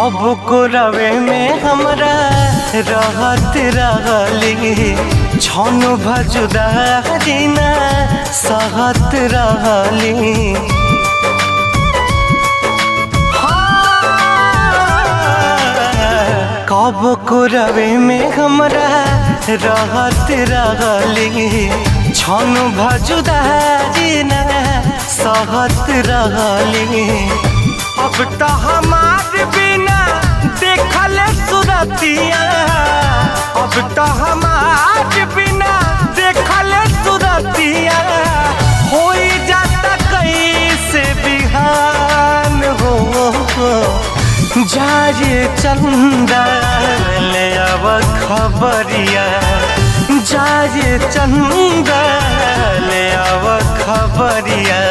अब को रवे में हमरा रहत रहली छन भजुदारी ना सहत रहली। कब को रवे में हमरा रहत रहली छन भजुदारी ना सहत रहली। अब तो हमार बिना देखल सुरतिया, अब तो हमार बिना देखल सुरतिया हो जाता कैसे बिहान हो। जाए चंदा ले अब खबरिया, जाए चंदा ले अब खबरिया।